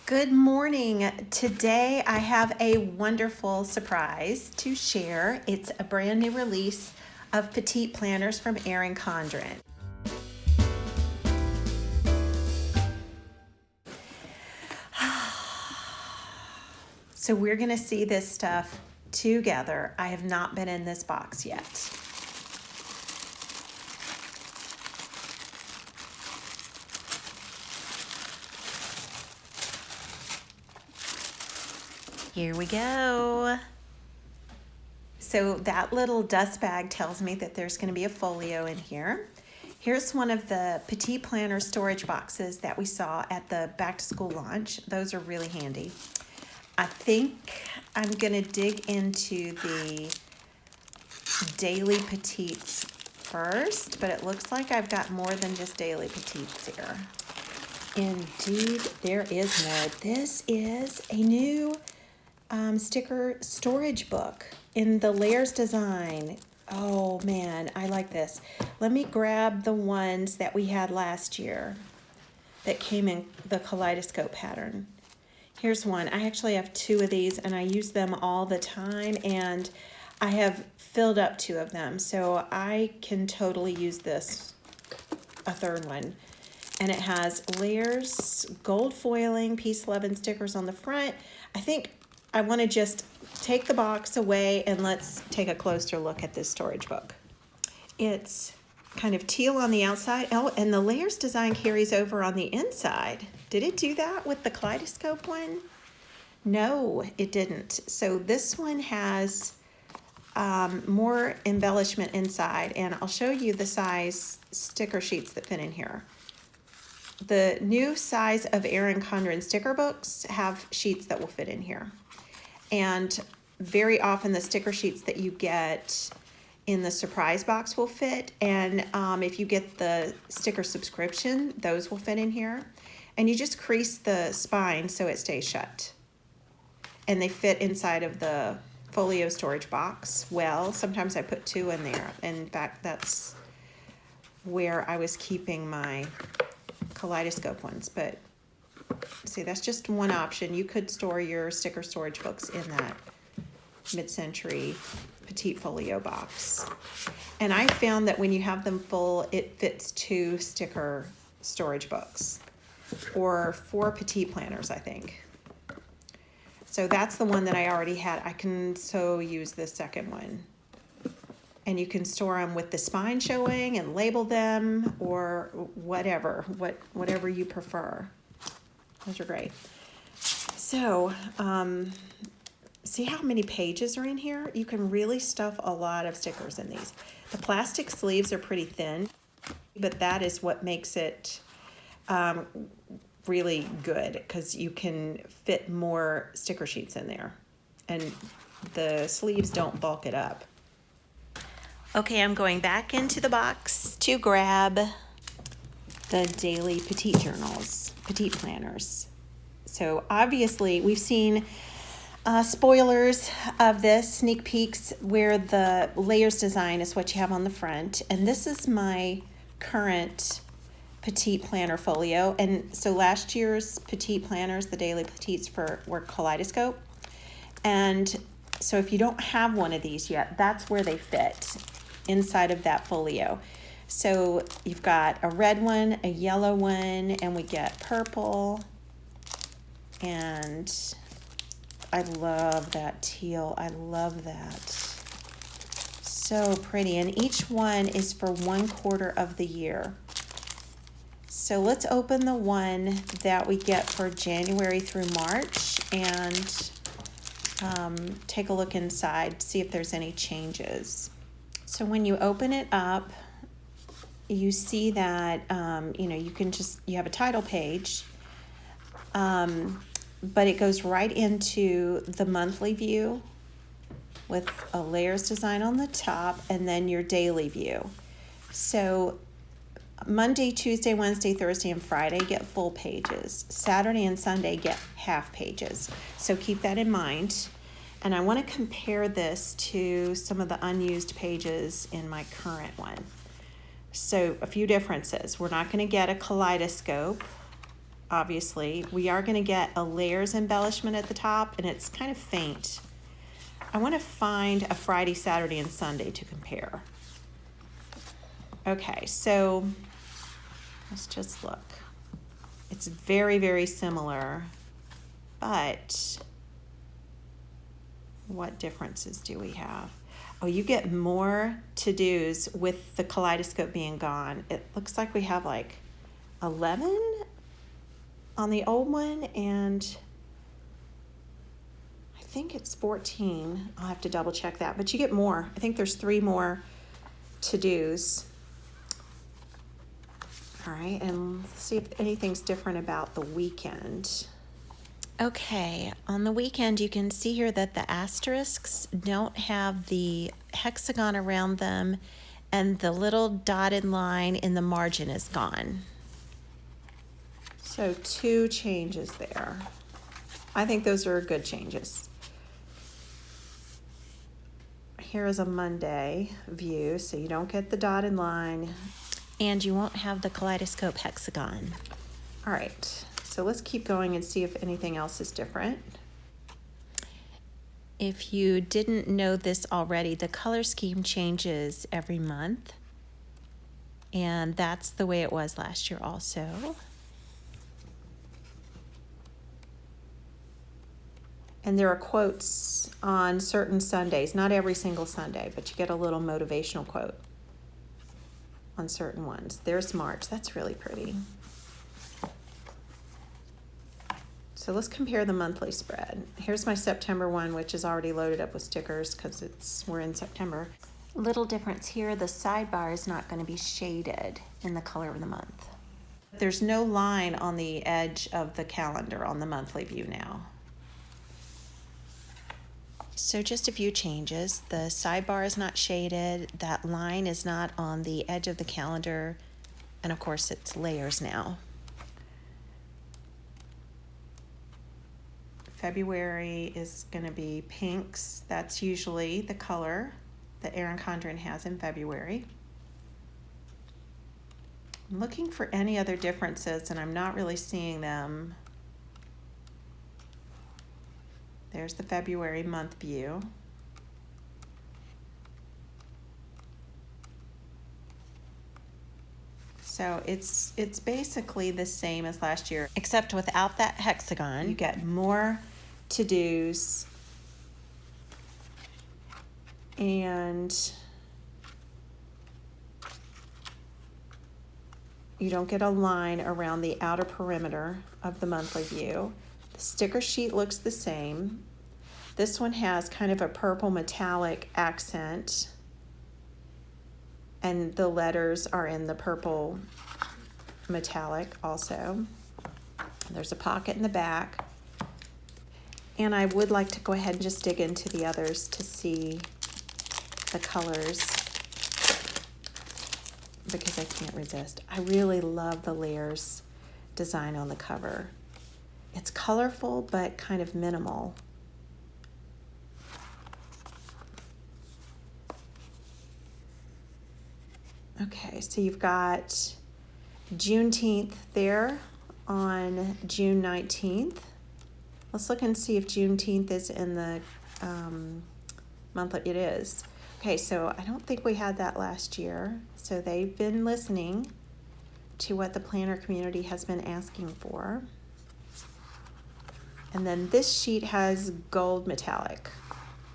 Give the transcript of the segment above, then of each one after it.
Good morning. Today I have a wonderful surprise to share. It's a brand new release of Petite Planners from Erin Condren. So we're going to see this stuff together. I have not been in this box yet. Here we go. So that little dust bag tells me that there's going to be a folio in here. Here's one of the Petite Planner storage boxes that we saw at the back to school launch. Those are really handy. I think I'm going to dig into the daily petites first, but it looks like I've got more than just daily petites here. Indeed, there is more. This is a new sticker storage book in the layers design. Oh man, I like this. Let me grab the ones that we had last year that came in the kaleidoscope pattern. Here's one. I actually have two of these and I use them all the time, and I have filled up two of them, so I can totally use this, a third one. And it has layers, gold foiling, piece 11 stickers on the front. I think I want to just take the box away and let's take a closer look at this storage book. It's kind of teal on the outside. Oh, and the layers design carries over on the inside. Did it do that with the kaleidoscope one? No, it didn't. So this one has more embellishment inside, and I'll show you the size sticker sheets that fit in here. The new size of Erin Condren sticker books have sheets that will fit in here. And very often the sticker sheets that you get in the surprise box will fit. And if you get the sticker subscription, those will fit in here. And you just crease the spine so it stays shut. And they fit inside of the folio storage box. Well, sometimes I put two in there. In fact, that's where I was keeping my kaleidoscope ones, but see, that's just one option. You could store your sticker storage books in that mid-century petite folio box. And I found that when you have them full, it fits 2 sticker storage books, or 4 petite planners, I think. So that's the one that I already had. I can so use the second one. And you can store them with the spine showing and label them, or whatever you prefer. Those are great. So, see how many pages are in here? You can really stuff a lot of stickers in these. The plastic sleeves are pretty thin, but that is what makes it really good, because you can fit more sticker sheets in there, and the sleeves don't bulk it up. Okay, I'm going back into the box to grab the daily petite journals, petite planners. So obviously we've seen spoilers of this, sneak peeks, where the layers design is what you have on the front. And this is my current petite planner folio. And so last year's petite planners, the daily petites were kaleidoscope. And so if you don't have one of these yet, that's where they fit, inside of that folio. So you've got a red one, a yellow one, and we get purple. And I love that teal. I love that. So pretty. And each one is for 1/4 of the year. So let's open the one that we get for January through March and take a look inside, see if there's any changes. So when you open it up, you see that, you have a title page, but it goes right into the monthly view with a layers design on the top, and then your daily view. So Monday, Tuesday, Wednesday, Thursday, and Friday get full pages. Saturday and Sunday get half pages. So keep that in mind. And I want to compare this to some of the unused pages in my current one. So a few differences. We're not going to get a kaleidoscope obviously. We are going to get a layers embellishment at the top, and it's kind of faint. I want to find a Friday, Saturday, and Sunday to compare. Okay, so let's just look. It's very, very similar, but what differences do we have? Oh, you get more to-dos with the kaleidoscope being gone. It looks like we have like 11 on the old one, and I think it's 14. I'll have to double check that, but you get more. I think there's 3 more to-dos. All right, and let's see if anything's different about the weekend. Okay, on the weekend you can see here that the asterisks don't have the hexagon around them, and the little dotted line in the margin is gone. So 2 changes there. I think those are good changes. Here is a Monday view, so you don't get the dotted line. And you won't have the kaleidoscope hexagon. All right, so let's keep going and see if anything else is different. If you didn't know this already, the color scheme changes every month. And that's the way it was last year also. And there are quotes on certain Sundays, not every single Sunday, but you get a little motivational quote on certain ones. There's March. That's really pretty. So let's compare the monthly spread. Here's my September one, which is already loaded up with stickers because we're in September. Little difference here, the sidebar is not going to be shaded in the color of the month. There's no line on the edge of the calendar on the monthly view now. So just a few changes. The sidebar is not shaded, that line is not on the edge of the calendar, and of course it's layers now. February is going to be pinks. That's usually the color that Erin Condren has in February. I'm looking for any other differences, and I'm not really seeing them. There's the February month view. So it's basically the same as last year, except without that hexagon. You get more to-dos, and you don't get a line around the outer perimeter of the monthly view. The sticker sheet looks the same. This one has kind of a purple metallic accent, and the letters are in the purple metallic also. There's a pocket in the back. And I would like to go ahead and just dig into the others to see the colors, because I can't resist. I really love the layers design on the cover. It's colorful, but kind of minimal. Okay, so you've got Juneteenth there on June 19th. Let's look and see if Juneteenth is in the month. It is. Okay, so I don't think we had that last year. So they've been listening to what the planner community has been asking for. And then this sheet has gold metallic.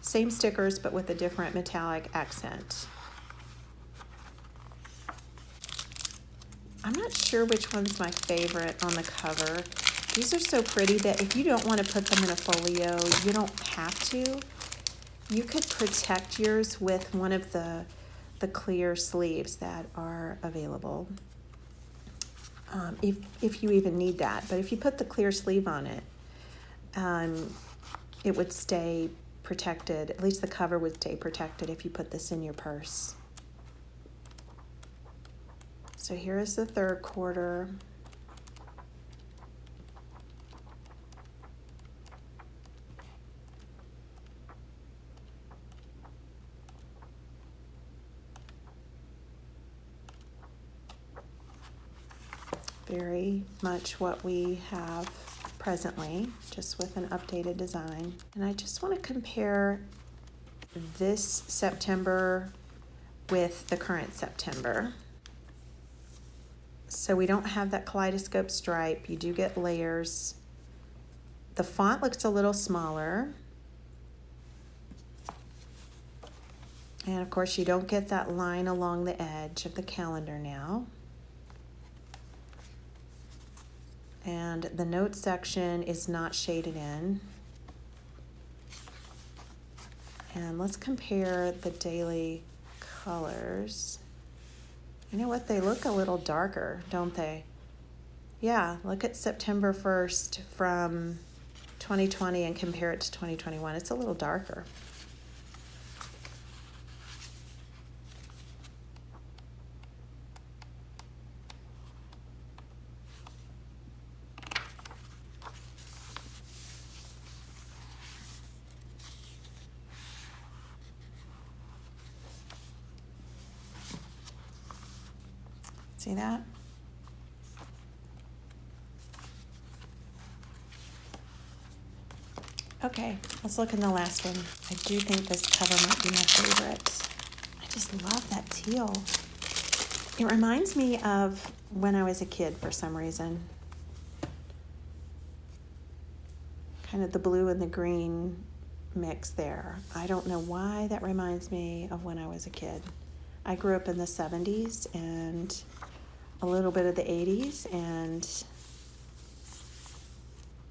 Same stickers, but with a different metallic accent. I'm not sure which one's my favorite on the cover. These are so pretty that if you don't want to put them in a folio, you don't have to. You could protect yours with one of the clear sleeves that are available. If you even need that. But if you put the clear sleeve on it, it would stay protected. At least the cover would stay protected if you put this in your purse. So here is the third quarter. very much what we have presently, just with an updated design. And I just want to compare this September with the current September. So we don't have that kaleidoscope stripe. You do get layers. The font looks a little smaller. And of course you don't get that line along the edge of the calendar now. And the notes section is not shaded in. And let's compare the daily colors. You know what? They look a little darker, don't they? Yeah, look at September 1st from 2020 and compare it to 2021. It's a little darker. See that? Okay, let's look in the last one. I do think this cover might be my favorite. I just love that teal. It reminds me of when I was a kid for some reason. Kind of the blue and the green mix there. I don't know why that reminds me of when I was a kid. I grew up in the 70s and a little bit of the 80s, and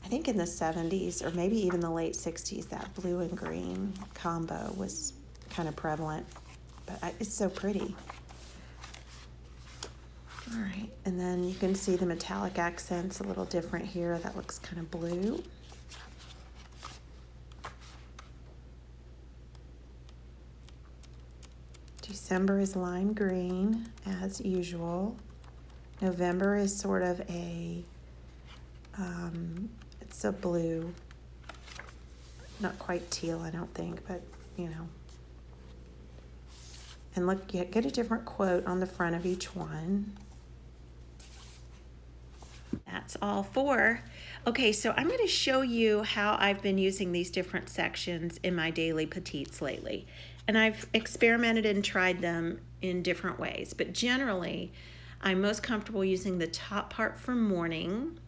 I think in the 70s or maybe even the late 60s, that blue and green combo was kind of prevalent, but it's so pretty. All right, and then you can see the metallic accents a little different here. That looks kind of blue. December is lime green as usual. November is sort of a, it's a blue, not quite teal, I don't think, but you know. And look, get a different quote on the front of each one. That's all four. Okay, so I'm going to show you how I've been using these different sections in my daily petites lately. And I've experimented and tried them in different ways, but generally I'm most comfortable using the top part for morning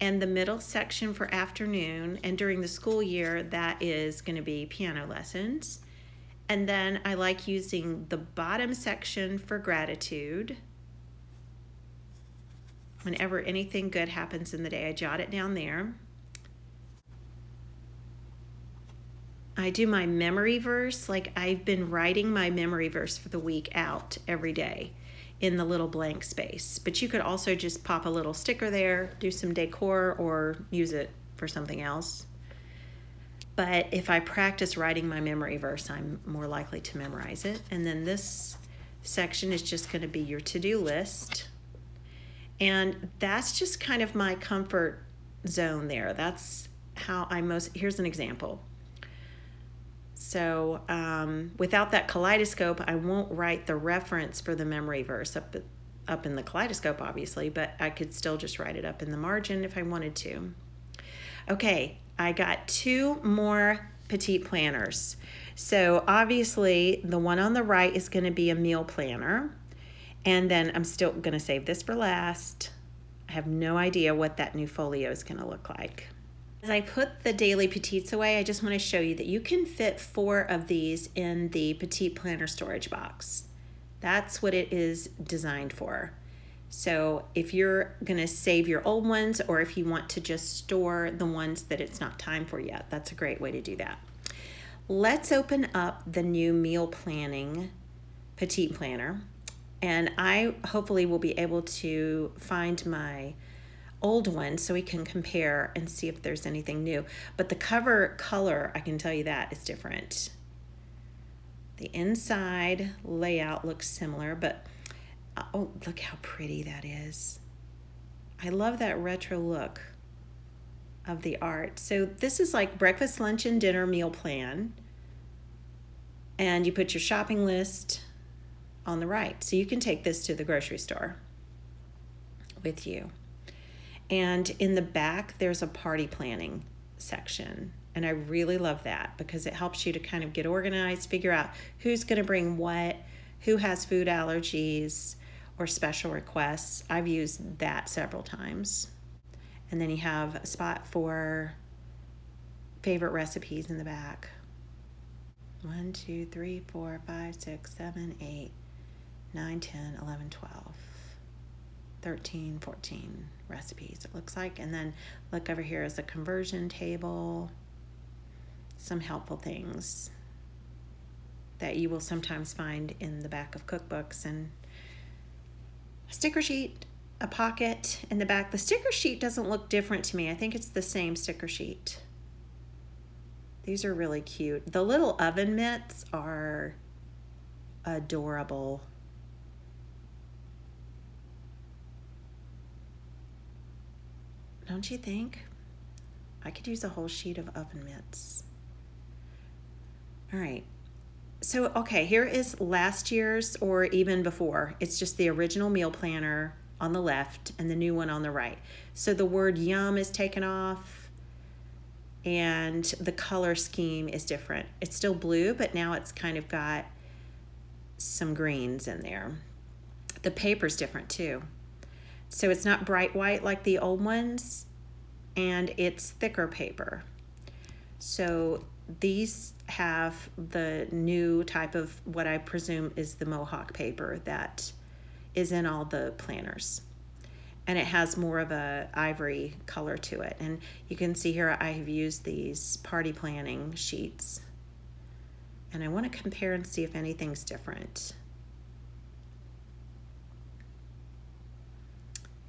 and the middle section for afternoon, and during the school year that is going to be piano lessons. And then I like using the bottom section for gratitude. Whenever anything good happens in the day, I jot it down there. I do my memory verse, like I've been writing my memory verse for the week out every day in the little blank space. But you could also just pop a little sticker there, do some decor, or use it for something else. But if I practice writing my memory verse, I'm more likely to memorize it. And then this section is just going to be your to-do list. And that's just kind of my comfort zone there. That's how here's an example. So without that kaleidoscope, I won't write the reference for the memory verse up in the kaleidoscope, obviously, but I could still just write it up in the margin if I wanted to. Okay, I got two more petite planners. So obviously the one on the right is going to be a meal planner. And then I'm still going to save this for last. I have no idea what that new folio is going to look like. As I put the daily petites away, I just want to show you that you can fit 4 of these in the Petite Planner storage box. That's what it is designed for. So if you're going to save your old ones, or if you want to just store the ones that it's not time for yet, that's a great way to do that. Let's open up the new meal planning petite planner. And I hopefully will be able to find my old one so we can compare and see if there's anything new. But the cover color, I can tell you that, is different. The inside layout looks similar, but oh, look how pretty that is. I love that retro look of the art. So this is like breakfast, lunch, and dinner meal plan. And you put your shopping list on the right. So you can take this to the grocery store. with you. And in the back, there's a party planning section. And I really love that because it helps you to kind of get organized, figure out who's going to bring what, who has food allergies or special requests. I've used that several times. And then you have a spot for favorite recipes in the back. 1, 2, 3, 4, 5, 6, 7, 8, 9, 10, 11, 12, 13, 14 recipes, it looks like. And then look over here is a conversion table, some helpful things that you will sometimes find in the back of cookbooks, and a sticker sheet, a pocket in the back. The sticker sheet doesn't look different to me. I think it's the same sticker sheet. These are really cute. The little oven mitts are adorable. Don't you think? I could use a whole sheet of oven mitts. All right. So, okay, here is last year's or even before. It's just the original meal planner on the left and the new one on the right. So the word yum is taken off and the color scheme is different. It's still blue, but now it's kind of got some greens in there. The paper's different too. So it's not bright white like the old ones, and it's thicker paper. So these have the new type of what I presume is the Mohawk paper that is in all the planners. And it has more of a ivory color to it. And you can see here I have used these party planning sheets. And I want to compare and see if anything's different.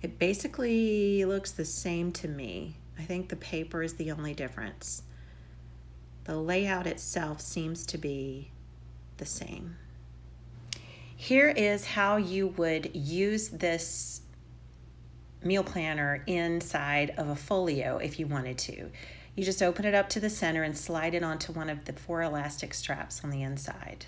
It basically looks the same to me. I think the paper is the only difference. The layout itself seems to be the same. Here is how you would use this meal planner inside of a folio if you wanted to. You just open it up to the center and slide it onto one of the 4 elastic straps on the inside.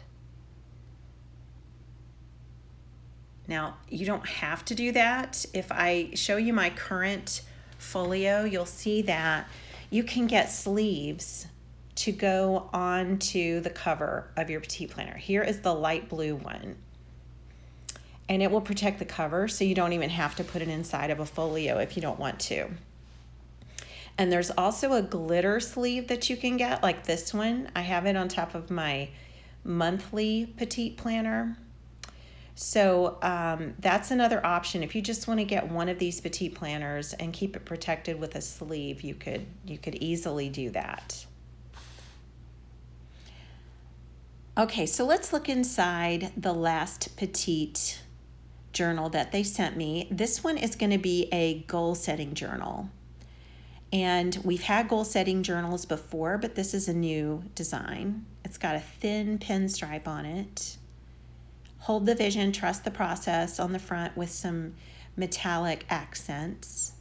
Now, you don't have to do that. If I show you my current folio, you'll see that you can get sleeves to go onto the cover of your petite planner. Here is the light blue one. And it will protect the cover, so you don't even have to put it inside of a folio if you don't want to. And there's also a glitter sleeve that you can get, like this one. I have it on top of my monthly petite planner. So that's another option. If you just want to get one of these petite planners and keep it protected with a sleeve, you could easily do that. Okay, so let's look inside the last petite journal that they sent me. This one is going to be a goal setting journal. And we've had goal setting journals before, but this is a new design. It's got a thin pinstripe on it. Hold the vision, trust the process on the front with some metallic accents.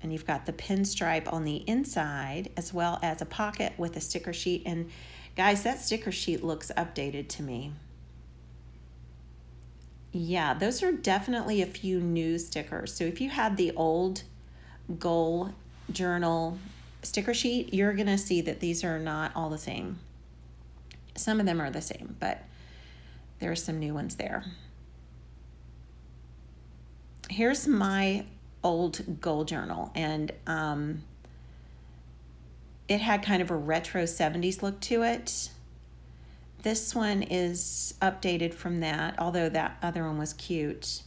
And you've got the pinstripe on the inside as well as a pocket with a sticker sheet. And guys, that sticker sheet looks updated to me. Yeah, those are definitely a few new stickers. So if you had the old goal journal sticker sheet, you're going to see that these are not all the same. Some of them are the same, but there are some new ones there. Here's my old goal journal, and it had kind of a retro 70s look to it. This one is updated from that, although that other one was cute.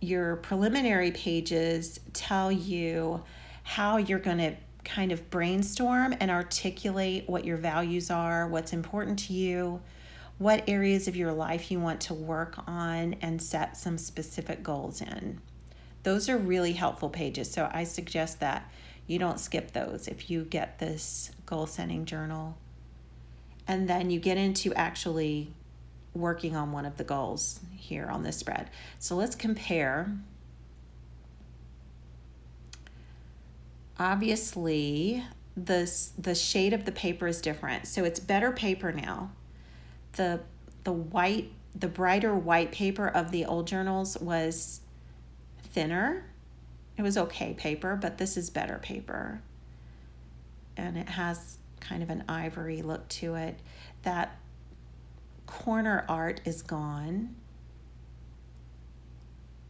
Your preliminary pages tell you how you're going to kind of brainstorm and articulate what your values are, what's important to you, what areas of your life you want to work on, and set some specific goals in. Those are really helpful pages, so I suggest that you don't skip those if you get this goal setting journal. And then you get into actually working on one of the goals here on this spread. So let's compare. Obviously, the shade of the paper is different. So it's better paper now. The the brighter white paper of the old journals was thinner. It was okay paper, but this is better paper. And it has kind of an ivory look to it. That corner art is gone.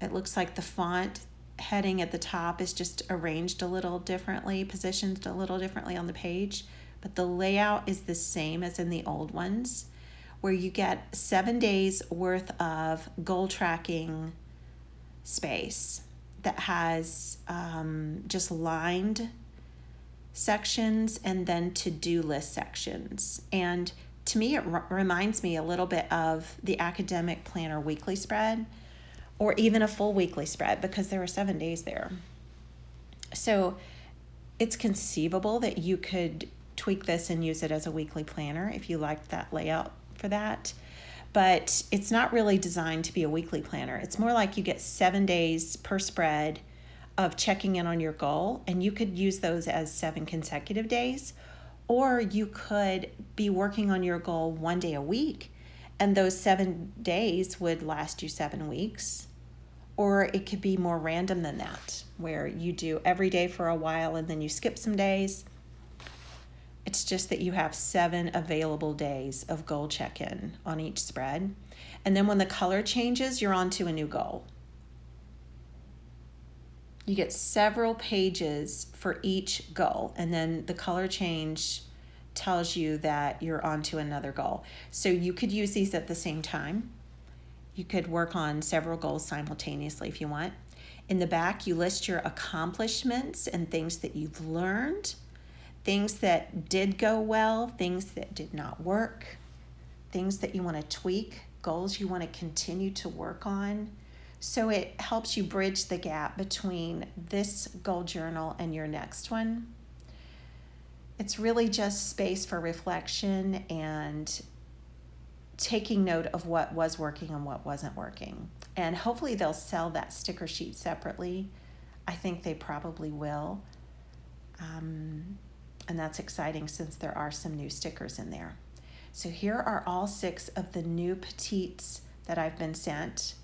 It looks like the font heading at the top is just arranged a little differently, positioned a little differently on the page, but the layout is the same as in the old ones, where you get 7 days worth of goal tracking space that has just lined sections and then to-do list sections. And to me, it reminds me a little bit of the academic planner weekly spread, or even a full weekly spread, because there are 7 days there. So it's conceivable that you could tweak this and use it as a weekly planner if you liked that layout for that. But it's not really designed to be a weekly planner. It's more like you get 7 days per spread of checking in on your goal, and you could use those as 7 consecutive days, or you could be working on your goal 1 day a week, and those 7 days would last you 7 weeks. Or it could be more random than that, where you do every day for a while and then you skip some days. It's just that you have 7 available days of goal check-in on each spread. And then when the color changes, you're on to a new goal. You get several pages for each goal, and then the color change tells you that you're on to another goal. So you could use these at the same time. You could work on several goals simultaneously if you want. In the back, you list your accomplishments and things that you've learned, things that did go well, things that did not work, things that you want to tweak, goals you want to continue to work on. So it helps you bridge the gap between this goal journal and your next one. It's really just space for reflection and taking note of what was working and what wasn't working. And hopefully they'll sell that sticker sheet separately. I think they probably will. And that's exciting since there are some new stickers in there. So here are all 6 of the new petites that I've been sent.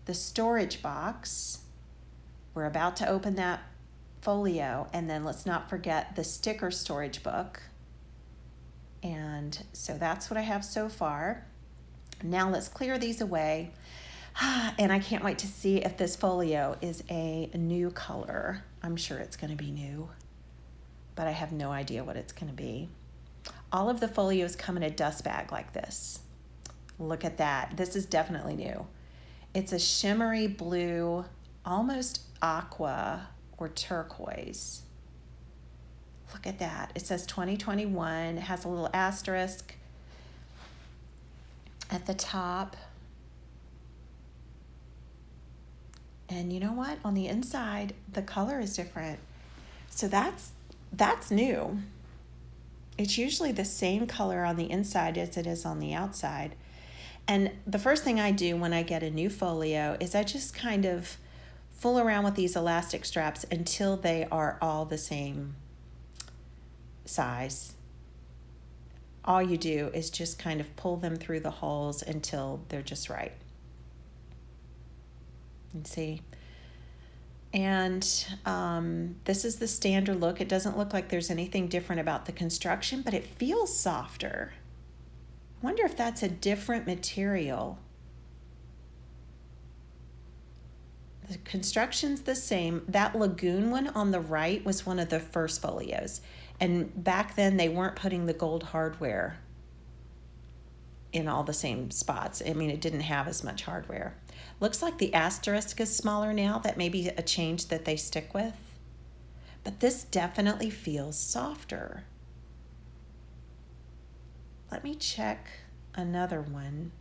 The storage box, we're about to open that folio, and then let's not forget the sticker storage book. And so that's what I have so far. Now let's clear these away. And I can't wait to see if this folio is a new color. I'm sure it's going to be new, but I have no idea what it's going to be. All of the folios come in a dust bag like this. Look at that. This is definitely new. It's a shimmery blue, almost aqua or turquoise. Look at that. It says 2021. It has a little asterisk at the top. And you know what? On the inside, the color is different. So that's new. It's usually the same color on the inside as it is on the outside. And the first thing I do when I get a new folio is I just kind of fool around with these elastic straps until they are all the same size. All you do is just kind of pull them through the holes until they're just right. You see? And this is the standard look. It doesn't look like there's anything different about the construction, but it feels softer. I wonder if that's a different material. The construction's the same. That lagoon one on the right was one of the first folios. And back then they weren't putting the gold hardware in all the same spots. I mean, it didn't have as much hardware. Looks like the asterisk is smaller now. That may be a change that they stick with. But this definitely feels softer. Let me check another one.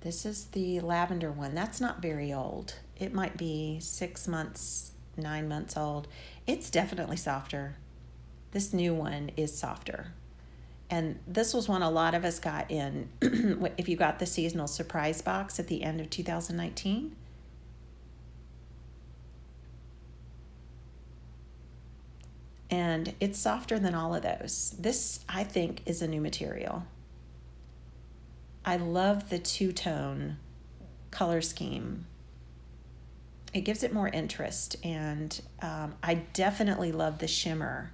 This is the lavender one. That's not very old. It might be 6 months, 9 months old. It's definitely softer. This new one is softer. And this was one a lot of us got in if you got the seasonal surprise box at the end of 2019. And it's softer than all of those. This, I think, is a new material. I love the two-tone color scheme. It gives it more interest, and I definitely love the shimmer.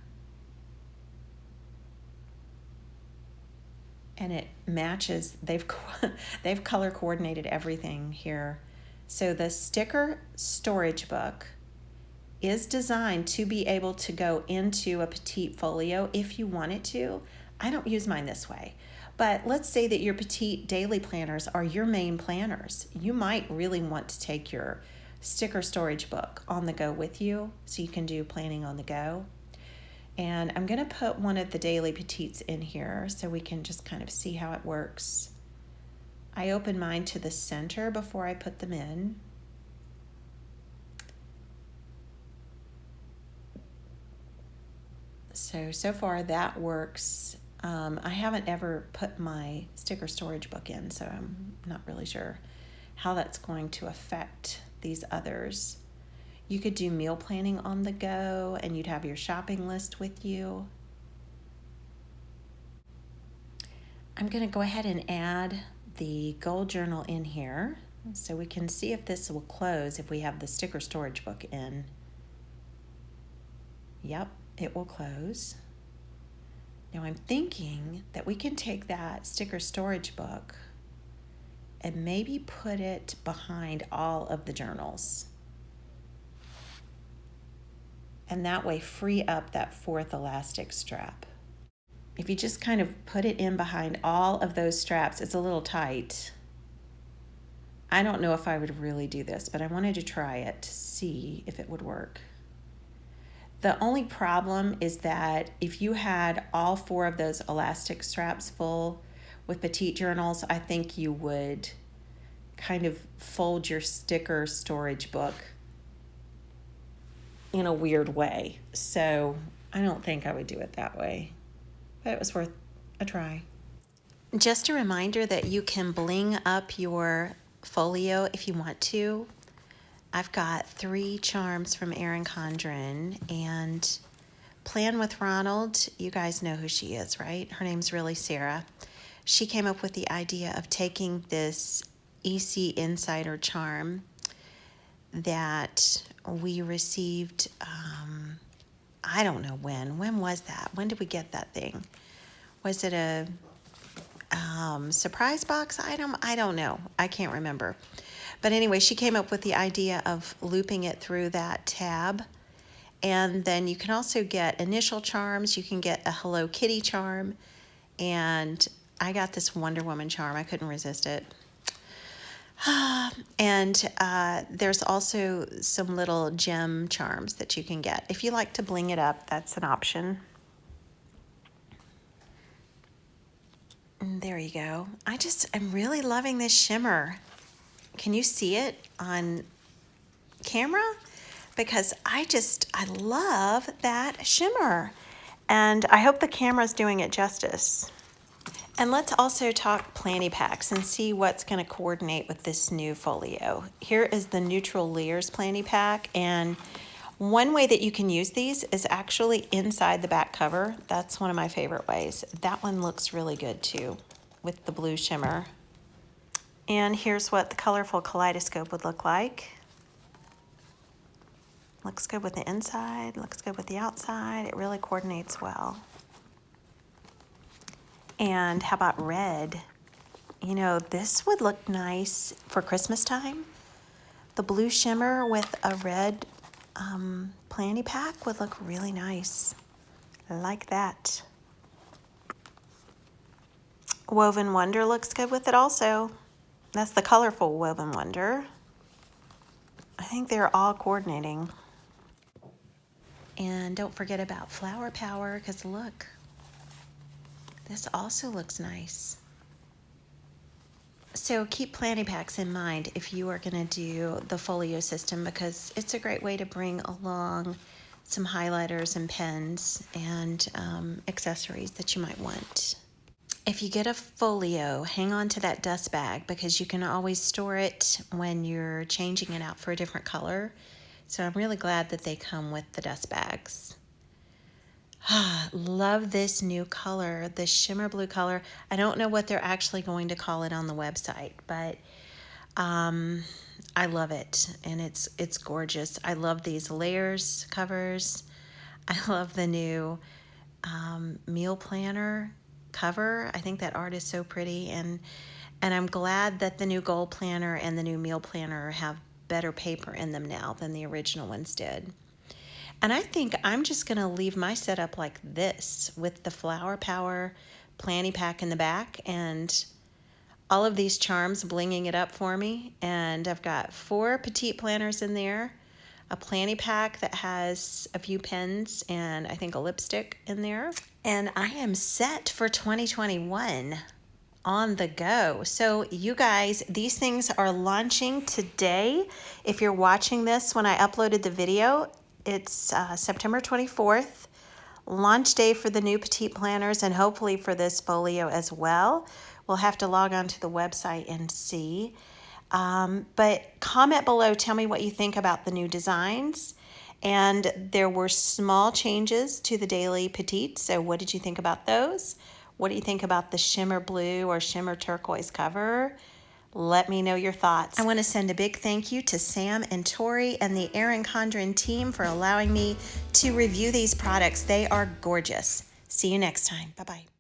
And it matches, they've color coordinated everything here. So the sticker storage book is designed to be able to go into a petite folio if you want it to. I don't use mine this way, but let's say that your petite daily planners are your main planners. You might really want to take your sticker storage book on the go with you so you can do planning on the go. And I'm going to put one of the daily petites in here so we can just kind of see how it works. I open mine to the center before I put them in. So far that works. I haven't ever put my sticker storage book in, so I'm not really sure how that's going to affect these others. You could do meal planning on the go, and you'd have your shopping list with you. I'm going to go ahead and add the goal journal in here so we can see if this will close if we have the sticker storage book in. Yep, it will close. Now I'm thinking that we can take that sticker storage book and maybe put it behind all of the journals. And that way free up that fourth elastic strap. If you just kind of put it in behind all of those straps, it's a little tight. I don't know if I would really do this, but I wanted to try it to see if it would work. The only problem is that if you had all four of those elastic straps full with petite journals, I think you would kind of fold your sticker storage book in a weird way. So I don't think I would do it that way, but it was worth a try. Just a reminder that you can bling up your folio if you want to. I've got 3 charms from Erin Condren, and Plan with Ronald, you guys know who she is, right? Her name's really Sarah. She came up with the idea of taking this EC Insider charm that we received, I don't know when. When was that? When did we get that thing? Was it a surprise box item? I don't know. I can't remember. But anyway, she came up with the idea of looping it through that tab. And then you can also get initial charms. You can get a Hello Kitty charm. And I got this Wonder Woman charm. I couldn't resist it. And there's also some little gem charms that you can get. If you like to bling it up, that's an option. And there you go. I'm really loving this shimmer. Can you see it on camera? Because I love that shimmer. And I hope the camera's doing it justice. And let's also talk planty packs and see what's going to coordinate with this new folio. Here is the Neutral Layers planty pack, and one way that you can use these is actually inside the back cover. That's one of my favorite ways. That one looks really good too with the blue shimmer. And here's what the colorful kaleidoscope would look like. Looks good with the inside, looks good with the outside. It really coordinates well. And how about red? You know, this would look nice for Christmas time. The blue shimmer with a red planty pack would look really nice. I like that. Woven Wonder looks good with it also. That's the colorful Woven Wonder. I think they're all coordinating. And don't forget about Flower Power, because look, this also looks nice. So keep planty packs in mind if you are going to do the folio system, because it's a great way to bring along some highlighters and pens and accessories that you might want. If you get a folio, hang on to that dust bag, because you can always store it when you're changing it out for a different color. So I'm really glad that they come with the dust bags. Love this new color, the shimmer blue color. I don't know what they're actually going to call it on the website, but I love it, and it's gorgeous. I love these layers covers. I love the new meal planner cover. I think that art is so pretty, and I'm glad that the new goal planner and the new meal planner have better paper in them now than the original ones did. And I think I'm just going to leave my setup like this with the Flower Power planny pack in the back and all of these charms blinging it up for me. And I've got 4 petite planners in there, a planny pack that has a few pens and I think a lipstick in there. And I am set for 2021 on the go. So you guys, these things are launching today. If you're watching this when I uploaded the video, it's September 24th, launch day for the new petite planners and hopefully for this folio as well. We'll have to log on to the website and see. But comment below, tell me what you think about the new designs. And there were small changes to the daily petite. So what did you think about those? What do you think about the shimmer blue or shimmer turquoise cover? Let me know your thoughts. I want to send a big thank you to Sam and Tori and the Erin Condren team for allowing me to review these products. They are gorgeous. See you next time. Bye-bye.